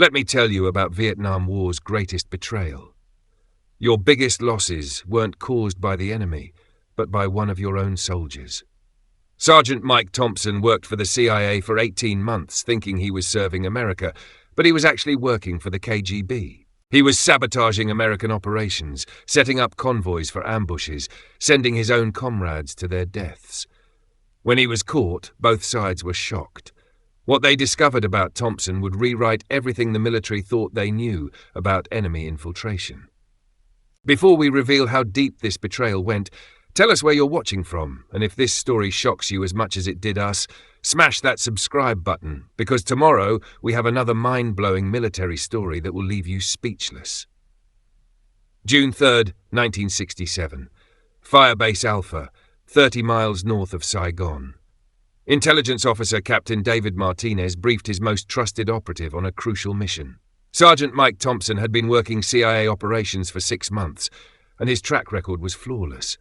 Let me tell you about Vietnam War's greatest betrayal. Your biggest losses weren't caused by the enemy, but by one of your own soldiers. Sergeant Mike Thompson worked for the CIA for 18 months thinking he was serving America, but he was actually working for the KGB. He was sabotaging American operations, setting up convoys for ambushes, sending his own comrades to their deaths. When he was caught, both sides were shocked. What they discovered about Thompson would rewrite everything the military thought they knew about enemy infiltration. Before we reveal how deep this betrayal went, tell us where you're watching from, and if this story shocks you as much as it did us, smash that subscribe button, because tomorrow we have another mind-blowing military story that will leave you speechless. June 3rd, 1967. Firebase Alpha, 30 miles north of Saigon. Intelligence officer Captain David Martinez briefed his most trusted operative on a crucial mission. Sergeant Mike Thompson had been working CIA operations for 6 months, and his track record was flawless.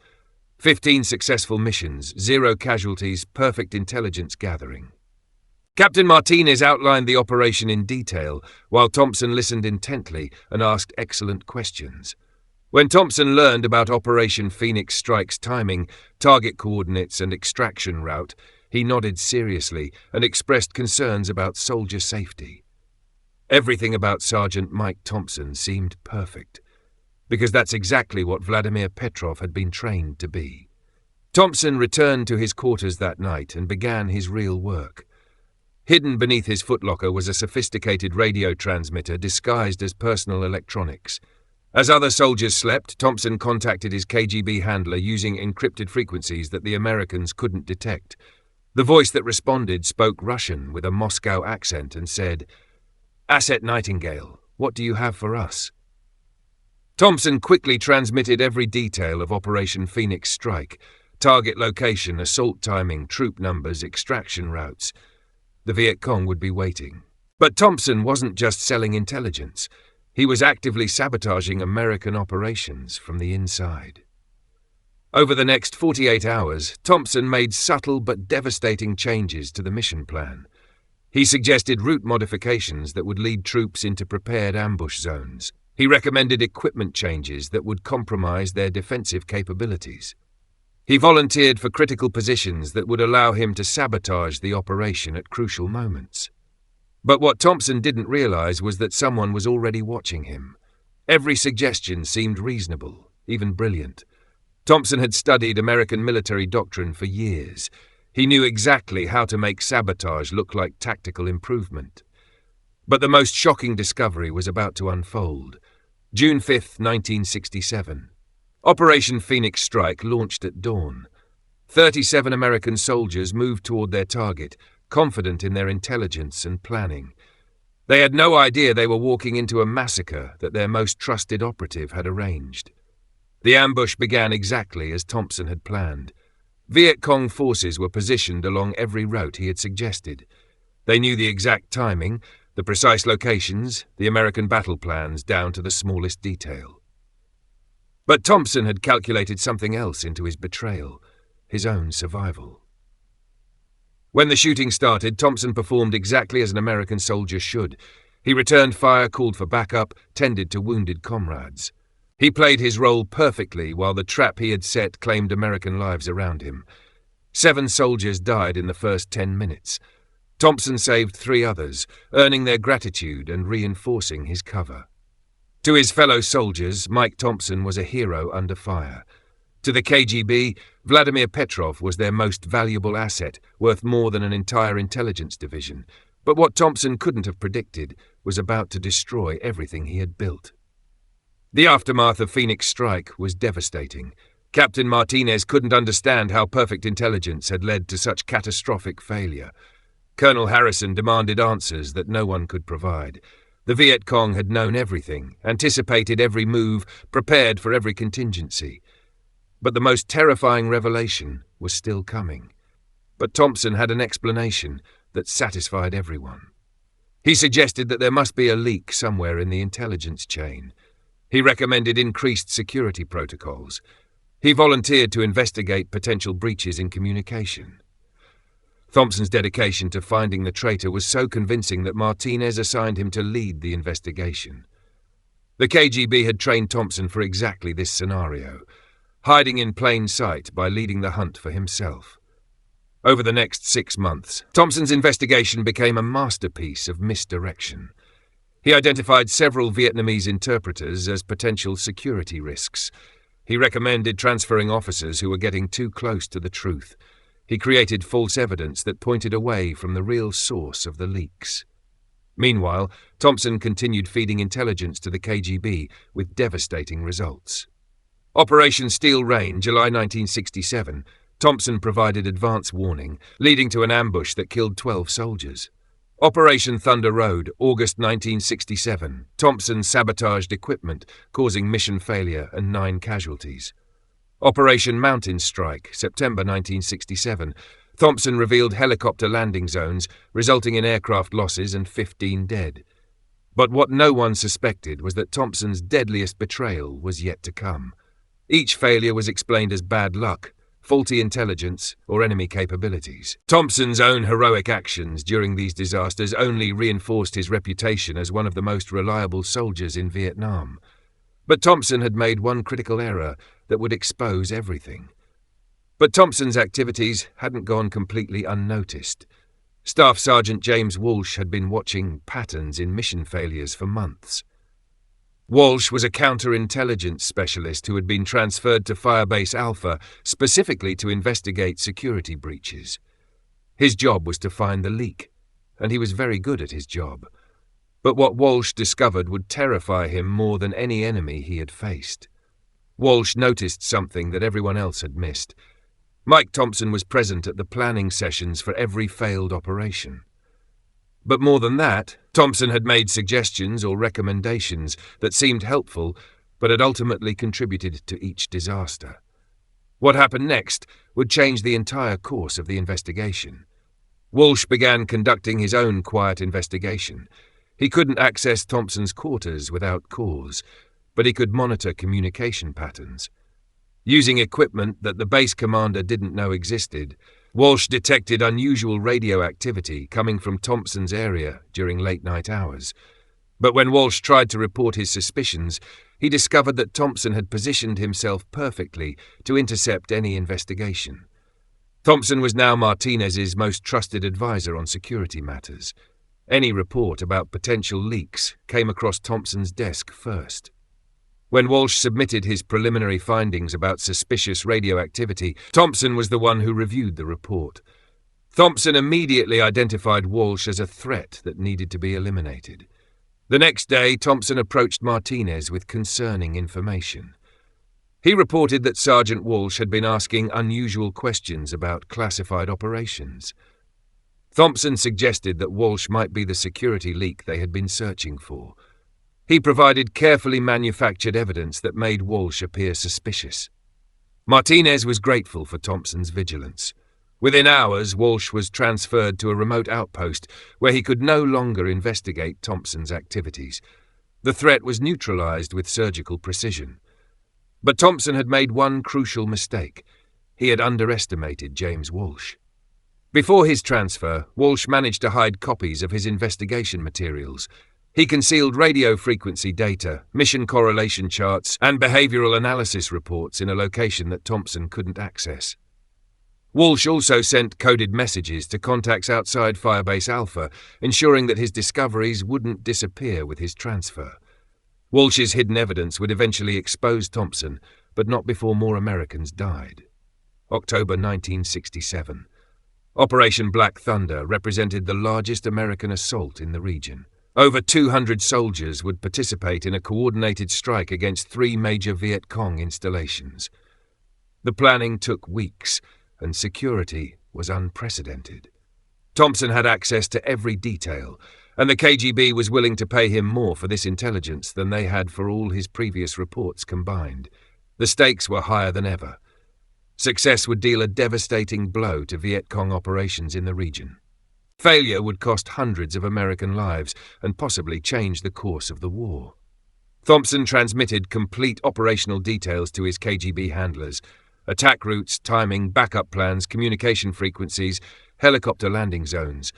15 successful missions, 0 casualties, perfect intelligence gathering. Captain Martinez outlined the operation in detail, while Thompson listened intently and asked excellent questions. When Thompson learned about Operation Phoenix Strike's timing, target coordinates and extraction route, he nodded seriously and expressed concerns about soldier safety. Everything about Sergeant Mike Thompson seemed perfect, because that's exactly what Vladimir Petrov had been trained to be. Thompson returned to his quarters that night and began his real work. Hidden beneath his footlocker was a sophisticated radio transmitter disguised as personal electronics. As other soldiers slept, Thompson contacted his KGB handler using encrypted frequencies that the Americans couldn't detect. The voice that responded spoke Russian with a Moscow accent and said, "Asset Nightingale, what do you have for us?" Thompson quickly transmitted every detail of Operation Phoenix Strike: target location, assault timing, troop numbers, extraction routes. The Viet Cong would be waiting. But Thompson wasn't just selling intelligence. He was actively sabotaging American operations from the inside. Over the next 48 hours, Thompson made subtle but devastating changes to the mission plan. He suggested route modifications that would lead troops into prepared ambush zones. He recommended equipment changes that would compromise their defensive capabilities. He volunteered for critical positions that would allow him to sabotage the operation at crucial moments. But what Thompson didn't realize was that someone was already watching him. Every suggestion seemed reasonable, even brilliant. Thompson had studied American military doctrine for years. He knew exactly how to make sabotage look like tactical improvement. But the most shocking discovery was about to unfold. June 5th, 1967. Operation Phoenix Strike launched at dawn. 37 American soldiers moved toward their target, confident in their intelligence and planning. They had no idea they were walking into a massacre that their most trusted operative had arranged. The ambush began exactly as Thompson had planned. Viet Cong forces were positioned along every route he had suggested. They knew the exact timing, the precise locations, the American battle plans down to the smallest detail. But Thompson had calculated something else into his betrayal, his own survival. When the shooting started, Thompson performed exactly as an American soldier should. He returned fire, called for backup, tended to wounded comrades. He played his role perfectly while the trap he had set claimed American lives around him. 7 soldiers died in the first 10 minutes. Thompson saved 3 others, earning their gratitude and reinforcing his cover. To his fellow soldiers, Mike Thompson was a hero under fire. To the KGB, Vladimir Petrov was their most valuable asset, worth more than an entire intelligence division. But what Thompson couldn't have predicted was about to destroy everything he had built. The aftermath of Phoenix Strike was devastating. Captain Martinez couldn't understand how perfect intelligence had led to such catastrophic failure. Colonel Harrison demanded answers that no one could provide. The Viet Cong had known everything, anticipated every move, prepared for every contingency. But the most terrifying revelation was still coming. But Thompson had an explanation that satisfied everyone. He suggested that there must be a leak somewhere in the intelligence chain. He recommended increased security protocols. He volunteered to investigate potential breaches in communication. Thompson's dedication to finding the traitor was so convincing that Martinez assigned him to lead the investigation. The KGB had trained Thompson for exactly this scenario, hiding in plain sight by leading the hunt for himself. Over the next 6 months, Thompson's investigation became a masterpiece of misdirection. He identified several Vietnamese interpreters as potential security risks. He recommended transferring officers who were getting too close to the truth. He created false evidence that pointed away from the real source of the leaks. Meanwhile, Thompson continued feeding intelligence to the KGB with devastating results. Operation Steel Rain, July 1967, Thompson provided advance warning, leading to an ambush that killed 12 soldiers. Operation Thunder Road, August 1967, Thompson sabotaged equipment, causing mission failure and 9 casualties. Operation Mountain Strike, September 1967, Thompson revealed helicopter landing zones, resulting in aircraft losses and 15 dead. But what no one suspected was that Thompson's deadliest betrayal was yet to come. Each failure was explained as bad luck, faulty intelligence, or enemy capabilities. Thompson's own heroic actions during these disasters only reinforced his reputation as one of the most reliable soldiers in Vietnam. But Thompson had made one critical error that would expose everything. But Thompson's activities hadn't gone completely unnoticed. Staff Sergeant James Walsh had been watching patterns in mission failures for months. Walsh was a counterintelligence specialist who had been transferred to Firebase Alpha specifically to investigate security breaches. His job was to find the leak, and he was very good at his job. But what Walsh discovered would terrify him more than any enemy he had faced. Walsh noticed something that everyone else had missed. Mike Thompson was present at the planning sessions for every failed operation. But more than that, Thompson had made suggestions or recommendations that seemed helpful, but had ultimately contributed to each disaster. What happened next would change the entire course of the investigation. Walsh began conducting his own quiet investigation. He couldn't access Thompson's quarters without cause, but he could monitor communication patterns. Using equipment that the base commander didn't know existed, Walsh detected unusual radio activity coming from Thompson's area during late-night hours. But when Walsh tried to report his suspicions, he discovered that Thompson had positioned himself perfectly to intercept any investigation. Thompson was now Martinez's most trusted advisor on security matters. Any report about potential leaks came across Thompson's desk first. When Walsh submitted his preliminary findings about suspicious radioactivity, Thompson was the one who reviewed the report. Thompson immediately identified Walsh as a threat that needed to be eliminated. The next day, Thompson approached Martinez with concerning information. He reported that Sergeant Walsh had been asking unusual questions about classified operations. Thompson suggested that Walsh might be the security leak they had been searching for. He provided carefully manufactured evidence that made Walsh appear suspicious. Martinez was grateful for Thompson's vigilance. Within hours, Walsh was transferred to a remote outpost where he could no longer investigate Thompson's activities. The threat was neutralized with surgical precision. But Thompson had made one crucial mistake. He had underestimated James Walsh. Before his transfer, Walsh managed to hide copies of his investigation materials. He concealed radio frequency data, mission correlation charts, and behavioral analysis reports in a location that Thompson couldn't access. Walsh also sent coded messages to contacts outside Firebase Alpha, ensuring that his discoveries wouldn't disappear with his transfer. Walsh's hidden evidence would eventually expose Thompson, but not before more Americans died. October 1967. Operation Black Thunder represented the largest American assault in the region. Over 200 soldiers would participate in a coordinated strike against 3 major Viet Cong installations. The planning took weeks, and security was unprecedented. Thompson had access to every detail, and the KGB was willing to pay him more for this intelligence than they had for all his previous reports combined. The stakes were higher than ever. Success would deal a devastating blow to Viet Cong operations in the region. Failure would cost hundreds of American lives and possibly change the course of the war. Thompson transmitted complete operational details to his KGB handlers: attack routes, timing, backup plans, communication frequencies. helicopter landing zones.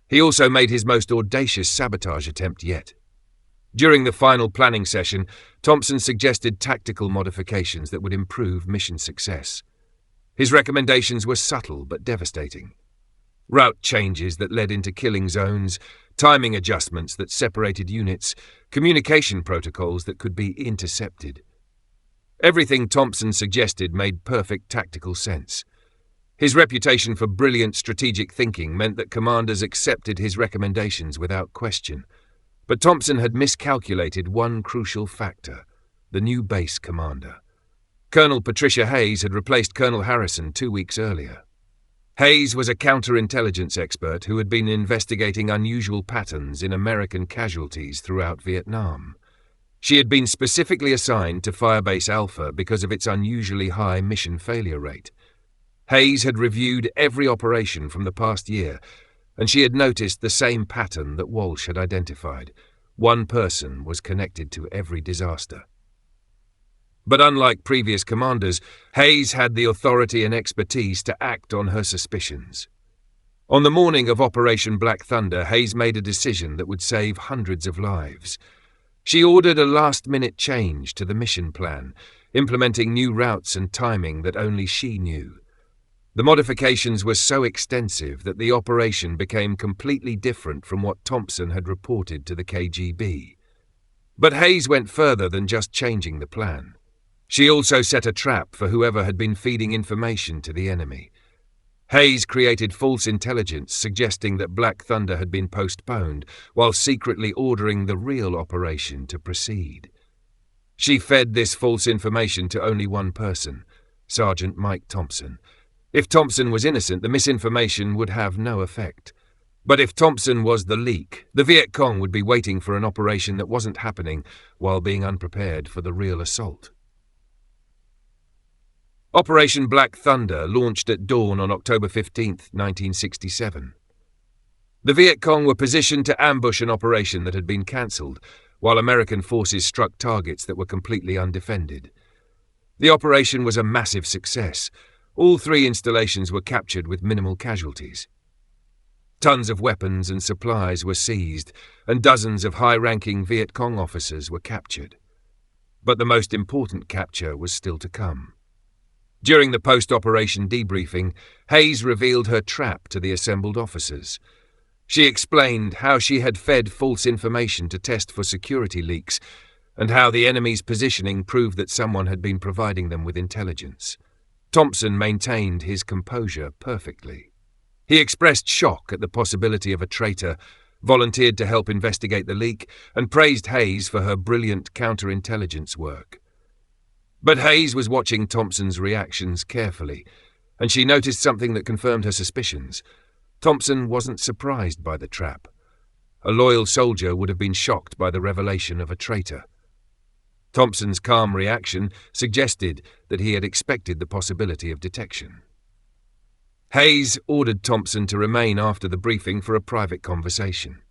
He also made his most audacious sabotage attempt yet. During the final planning session, Thompson suggested tactical modifications that would improve mission success. His recommendations were subtle but devastating. Route changes that led into killing zones, timing adjustments that separated units, communication protocols that could be intercepted. Everything Thompson suggested made perfect tactical sense. His reputation for brilliant strategic thinking meant that commanders accepted his recommendations without question. But Thompson had miscalculated one crucial factor: the new base commander. Colonel Patricia Hayes had replaced Colonel Harrison 2 weeks earlier. Hayes was a counterintelligence expert who had been investigating unusual patterns in American casualties throughout Vietnam. She had been specifically assigned to Firebase Alpha because of its unusually high mission failure rate. Hayes had reviewed every operation from the past year, and she had noticed the same pattern that Walsh had identified. One person was connected to every disaster. But unlike previous commanders, Hayes had the authority and expertise to act on her suspicions. On the morning of Operation Black Thunder, Hayes made a decision that would save hundreds of lives. She ordered a last-minute change to the mission plan, implementing new routes and timing that only she knew. The modifications were so extensive that the operation became completely different from what Thompson had reported to the KGB. But Hayes went further than just changing the plan. She also set a trap for whoever had been feeding information to the enemy. Hayes created false intelligence suggesting that Black Thunder had been postponed, while secretly ordering the real operation to proceed. She fed this false information to only one person, Sergeant Mike Thompson. If Thompson was innocent, the misinformation would have no effect. But if Thompson was the leak, the Viet Cong would be waiting for an operation that wasn't happening while being unprepared for the real assault. Operation Black Thunder launched at dawn on October 15, 1967. The Viet Cong were positioned to ambush an operation that had been cancelled, while American forces struck targets that were completely undefended. The operation was a massive success. All 3 installations were captured with minimal casualties. Tons of weapons and supplies were seized, and dozens of high-ranking Viet Cong officers were captured. But the most important capture was still to come. During the post-operation debriefing, Hayes revealed her trap to the assembled officers. She explained how she had fed false information to test for security leaks, and how the enemy's positioning proved that someone had been providing them with intelligence. Thompson maintained his composure perfectly. He expressed shock at the possibility of a traitor, volunteered to help investigate the leak, and praised Hayes for her brilliant counterintelligence work. But Hayes was watching Thompson's reactions carefully, and she noticed something that confirmed her suspicions. Thompson wasn't surprised by the trap. A loyal soldier would have been shocked by the revelation of a traitor. Thompson's calm reaction suggested that he had expected the possibility of detection. Hayes ordered Thompson to remain after the briefing for a private conversation.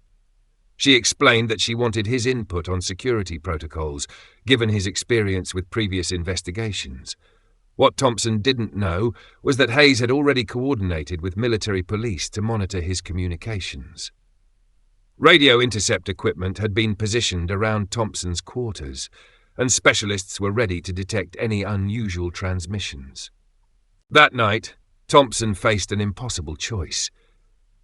She explained that she wanted his input on security protocols, given his experience with previous investigations. What Thompson didn't know was that Hayes had already coordinated with military police to monitor his communications. Radio intercept equipment had been positioned around Thompson's quarters, and specialists were ready to detect any unusual transmissions. That night, Thompson faced an impossible choice.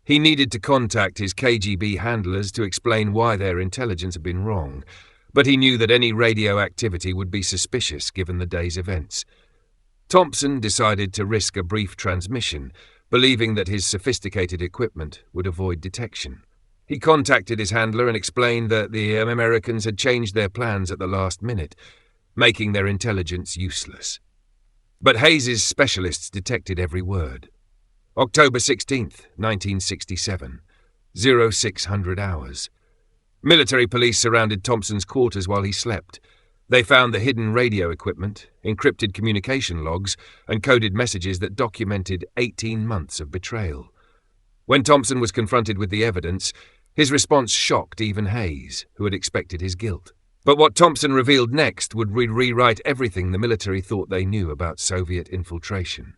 He needed to contact his KGB handlers to explain why their intelligence had been wrong, but he knew that any radio activity would be suspicious given the day's events. Thompson decided to risk a brief transmission, believing that his sophisticated equipment would avoid detection. He contacted his handler and explained that the Americans had changed their plans at the last minute, making their intelligence useless. But Hayes's specialists detected every word. October 16th, 1967, 0600 hours. Military police surrounded Thompson's quarters while he slept. They found the hidden radio equipment, encrypted communication logs, and coded messages that documented 18 months of betrayal. When Thompson was confronted with the evidence, his response shocked even Hayes, who had expected his guilt. But what Thompson revealed next would rewrite everything the military thought they knew about Soviet infiltration.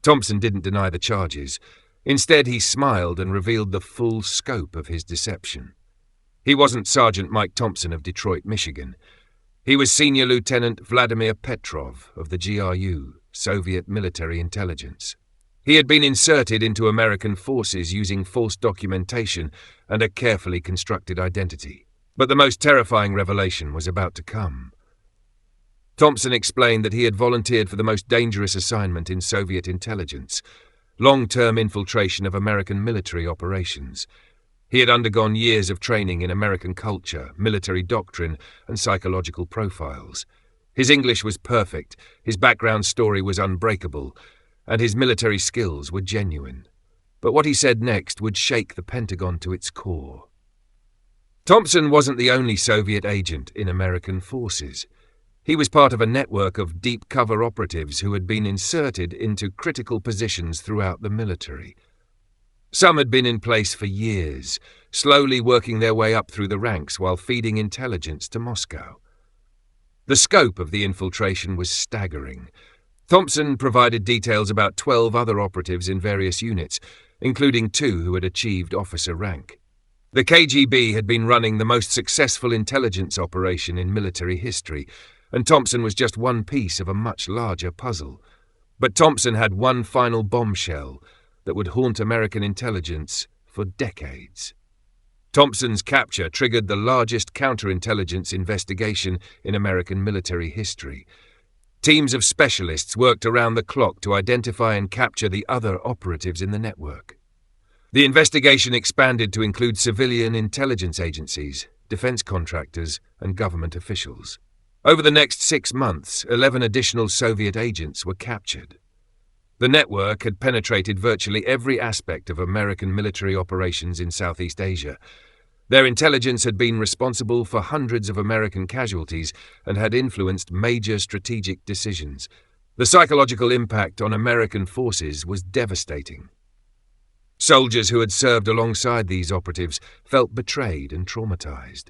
Thompson didn't deny the charges. Instead, he smiled and revealed the full scope of his deception. He wasn't Sergeant Mike Thompson of Detroit, Michigan. He was Senior Lieutenant Vladimir Petrov of the GRU, Soviet military intelligence. He had been inserted into American forces using false documentation and a carefully constructed identity. But the most terrifying revelation was about to come. Thompson explained that he had volunteered for the most dangerous assignment in Soviet intelligence, long-term infiltration of American military operations. He had undergone years of training in American culture, military doctrine, and psychological profiles. His English was perfect, his background story was unbreakable, and his military skills were genuine. But what he said next would shake the Pentagon to its core. Thompson wasn't the only Soviet agent in American forces. He was part of a network of deep cover operatives who had been inserted into critical positions throughout the military. Some had been in place for years, slowly working their way up through the ranks while feeding intelligence to Moscow. The scope of the infiltration was staggering. Thompson provided details about 12 other operatives in various units, including 2 who had achieved officer rank. The KGB had been running the most successful intelligence operation in military history, and Thompson was just one piece of a much larger puzzle. But Thompson had one final bombshell that would haunt American intelligence for decades. Thompson's capture triggered the largest counterintelligence investigation in American military history. Teams of specialists worked around the clock to identify and capture the other operatives in the network. The investigation expanded to include civilian intelligence agencies, defense contractors, and government officials. Over the next 6 months, 11 additional Soviet agents were captured. The network had penetrated virtually every aspect of American military operations in Southeast Asia. Their intelligence had been responsible for hundreds of American casualties and had influenced major strategic decisions. The psychological impact on American forces was devastating. Soldiers who had served alongside these operatives felt betrayed and traumatized.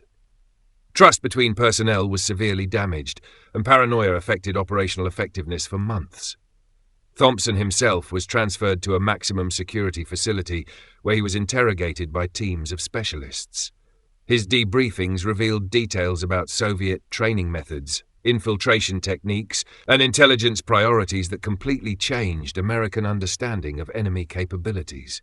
Trust between personnel was severely damaged, and paranoia affected operational effectiveness for months. Thompson himself was transferred to a maximum security facility where he was interrogated by teams of specialists. His debriefings revealed details about Soviet training methods, infiltration techniques, and intelligence priorities that completely changed American understanding of enemy capabilities.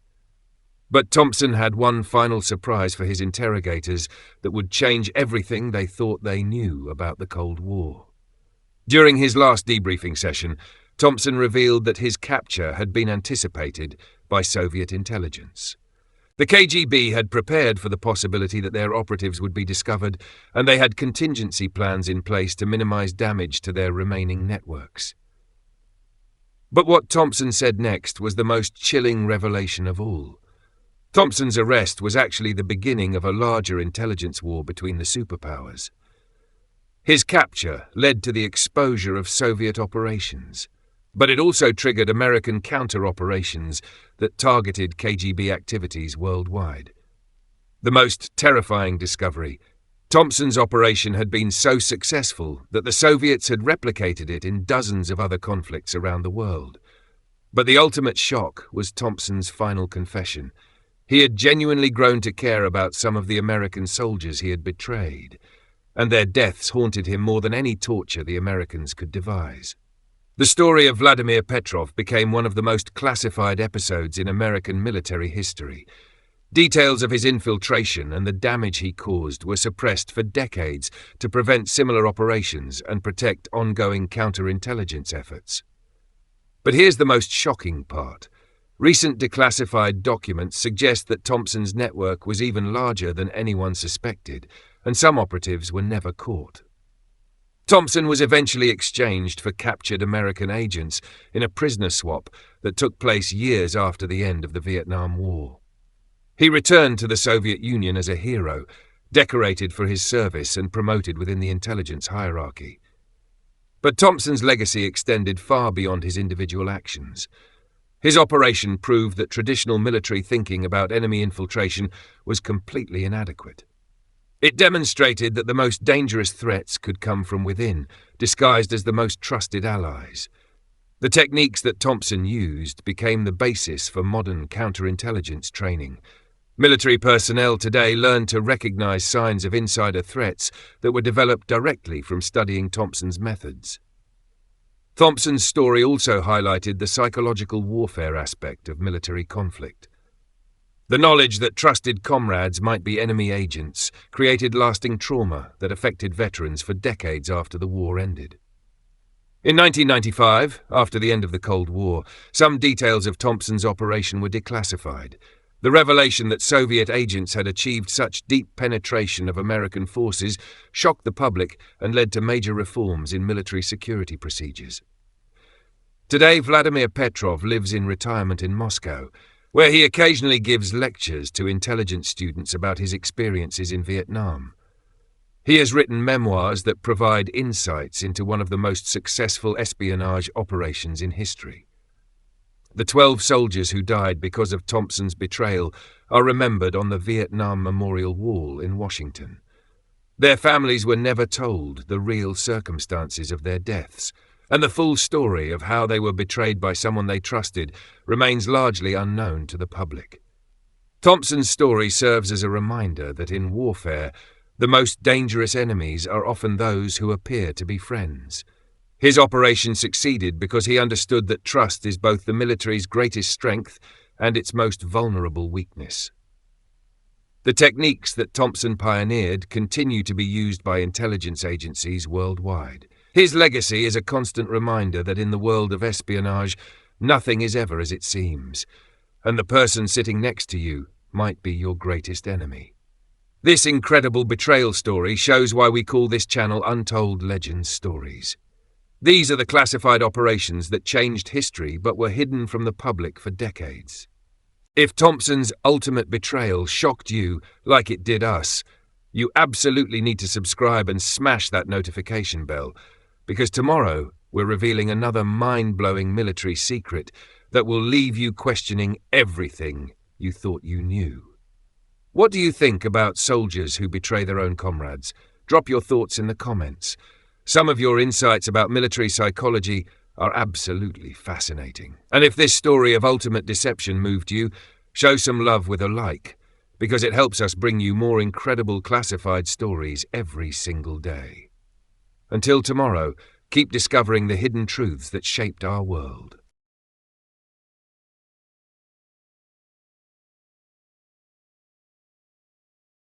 But Thompson had one final surprise for his interrogators that would change everything they thought they knew about the Cold War. During his last debriefing session, Thompson revealed that his capture had been anticipated by Soviet intelligence. The KGB had prepared for the possibility that their operatives would be discovered, and they had contingency plans in place to minimize damage to their remaining networks. But what Thompson said next was the most chilling revelation of all. Thompson's arrest was actually the beginning of a larger intelligence war between the superpowers. His capture led to the exposure of Soviet operations, but it also triggered American counter-operations that targeted KGB activities worldwide. The most terrifying discovery: Thompson's operation had been so successful that the Soviets had replicated it in dozens of other conflicts around the world. But the ultimate shock was Thompson's final confession. He had genuinely grown to care about some of the American soldiers he had betrayed, and their deaths haunted him more than any torture the Americans could devise. The story of Vladimir Petrov became one of the most classified episodes in American military history. Details of his infiltration and the damage he caused were suppressed for decades to prevent similar operations and protect ongoing counterintelligence efforts. But here's the most shocking part. Recent declassified documents suggest that Thompson's network was even larger than anyone suspected, and some operatives were never caught. Thompson was eventually exchanged for captured American agents in a prisoner swap that took place years after the end of the Vietnam War. He returned to the Soviet Union as a hero, decorated for his service and promoted within the intelligence hierarchy. But Thompson's legacy extended far beyond his individual actions. His operation proved that traditional military thinking about enemy infiltration was completely inadequate. It demonstrated that the most dangerous threats could come from within, disguised as the most trusted allies. The techniques that Thompson used became the basis for modern counterintelligence training. Military personnel today learn to recognize signs of insider threats that were developed directly from studying Thompson's methods. Thompson's story also highlighted the psychological warfare aspect of military conflict. The knowledge that trusted comrades might be enemy agents created lasting trauma that affected veterans for decades after the war ended. In 1995, after the end of the Cold War, some details of Thompson's operation were declassified. The revelation that Soviet agents had achieved such deep penetration of American forces shocked the public and led to major reforms in military security procedures. Today, Vladimir Petrov lives in retirement in Moscow, where he occasionally gives lectures to intelligence students about his experiences in Vietnam. He has written memoirs that provide insights into one of the most successful espionage operations in history. The 12 soldiers who died because of Thompson's betrayal are remembered on the Vietnam Memorial Wall in Washington. Their families were never told the real circumstances of their deaths, and the full story of how they were betrayed by someone they trusted remains largely unknown to the public. Thompson's story serves as a reminder that in warfare, the most dangerous enemies are often those who appear to be friends. His operation succeeded because he understood that trust is both the military's greatest strength and its most vulnerable weakness. The techniques that Thompson pioneered continue to be used by intelligence agencies worldwide. His legacy is a constant reminder that in the world of espionage, nothing is ever as it seems, and the person sitting next to you might be your greatest enemy. This incredible betrayal story shows why we call this channel Untold Legends Stories. These are the classified operations that changed history but were hidden from the public for decades. If Thompson's ultimate betrayal shocked you like it did us, you absolutely need to subscribe and smash that notification bell, because tomorrow we're revealing another mind-blowing military secret that will leave you questioning everything you thought you knew. What do you think about soldiers who betray their own comrades? Drop your thoughts in the comments. Some of your insights about military psychology are absolutely fascinating. And if this story of ultimate deception moved you, show some love with a like, because it helps us bring you more incredible classified stories every single day. Until tomorrow, keep discovering the hidden truths that shaped our world.